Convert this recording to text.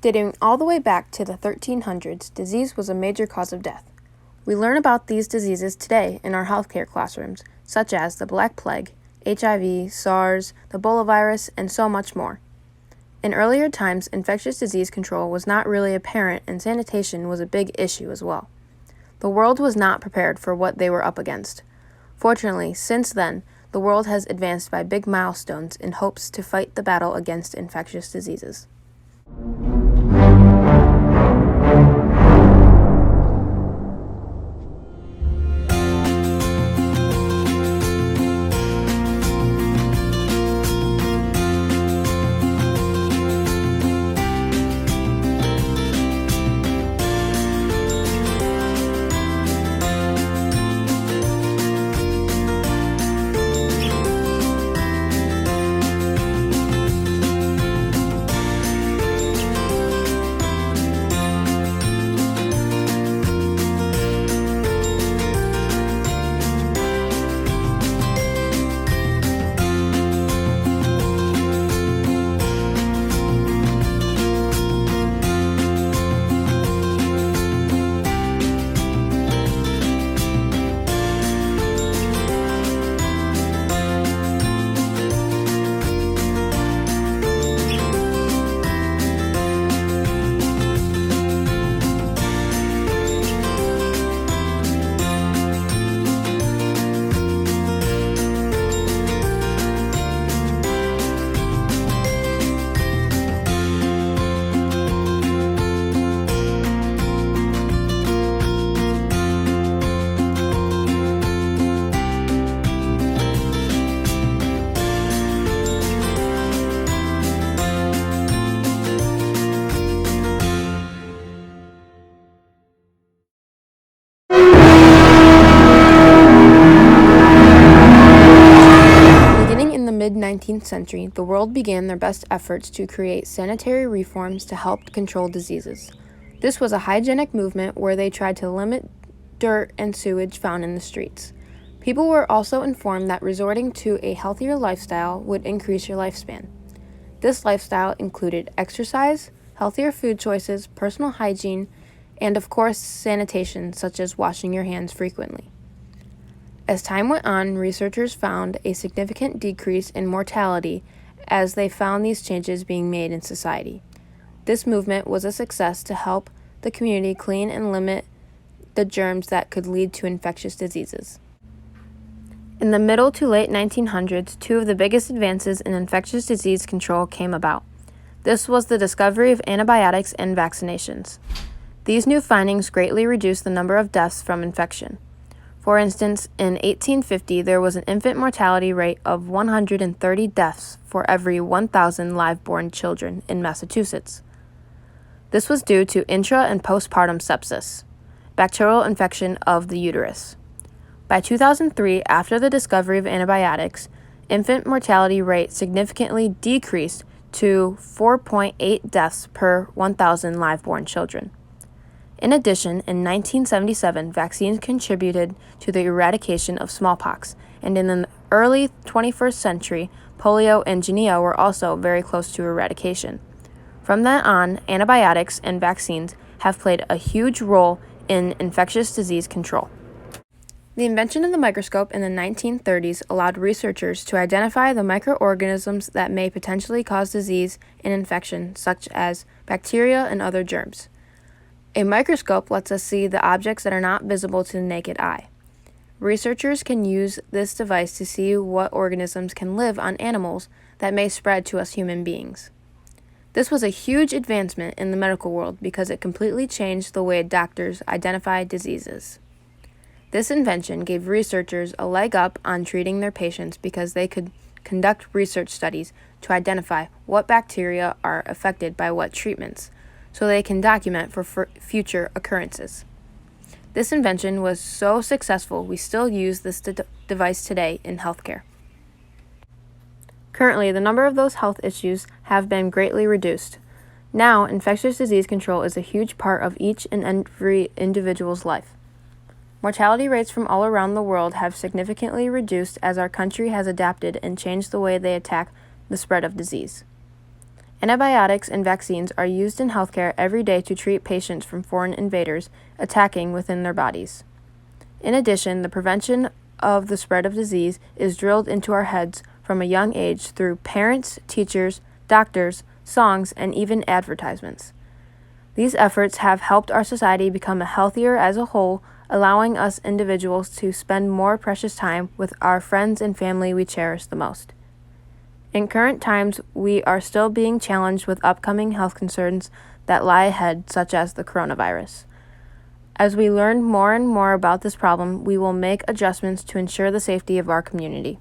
Dating all the way back to the 1300s, disease was a major cause of death. We learn about these diseases today in our healthcare classrooms, such as the Black Plague, HIV, SARS, the Ebola virus, and so much more. In earlier times, infectious disease control was not really apparent and sanitation was a big issue as well. The world was not prepared for what they were up against. Fortunately, since then, the world has advanced by big milestones in hopes to fight the battle against infectious diseases. Mid-19th century, the world began their best efforts to create sanitary reforms to help control diseases. This was a hygienic movement where they tried to limit dirt and sewage found in the streets. People were also informed that resorting to a healthier lifestyle would increase your lifespan. This lifestyle included exercise, healthier food choices, personal hygiene, and of course sanitation, such as washing your hands frequently. As time went on, researchers found a significant decrease in mortality as they found these changes being made in society. This movement was a success to help the community clean and limit the germs that could lead to infectious diseases. In the middle to late 1900s, two of the biggest advances in infectious disease control came about. This was the discovery of antibiotics and vaccinations. These new findings greatly reduced the number of deaths from infection. For instance, in 1850, there was an infant mortality rate of 130 deaths for every 1,000 live-born children in Massachusetts. This was due to intra- and postpartum sepsis, bacterial infection of the uterus. By 2003, after the discovery of antibiotics, infant mortality rate significantly decreased to 4.8 deaths per 1,000 live-born children. In addition, in 1977, vaccines contributed to the eradication of smallpox, and in the early 21st century, polio and guinea were also very close to eradication. From then on, antibiotics and vaccines have played a huge role in infectious disease control. The invention of the microscope in the 1930s allowed researchers to identify the microorganisms that may potentially cause disease and infection, such as bacteria and other germs. A microscope lets us see the objects that are not visible to the naked eye. Researchers can use this device to see what organisms can live on animals that may spread to us human beings. This was a huge advancement in the medical world because it completely changed the way doctors identify diseases. This invention gave researchers a leg up on treating their patients because they could conduct research studies to identify what bacteria are affected by what treatments, so they can document for future occurrences. This invention was so successful, we still use this device today in healthcare. Currently, the number of those health issues have been greatly reduced. Now, infectious disease control is a huge part of each and every individual's life. Mortality rates from all around the world have significantly reduced as our country has adapted and changed the way they attack the spread of disease. Antibiotics and vaccines are used in healthcare every day to treat patients from foreign invaders attacking within their bodies. In addition, the prevention of the spread of disease is drilled into our heads from a young age through parents, teachers, doctors, songs, and even advertisements. These efforts have helped our society become healthier as a whole, allowing us individuals to spend more precious time with our friends and family we cherish the most. In current times, we are still being challenged with upcoming health concerns that lie ahead, such as the coronavirus. As we learn more and more about this problem, we will make adjustments to ensure the safety of our community.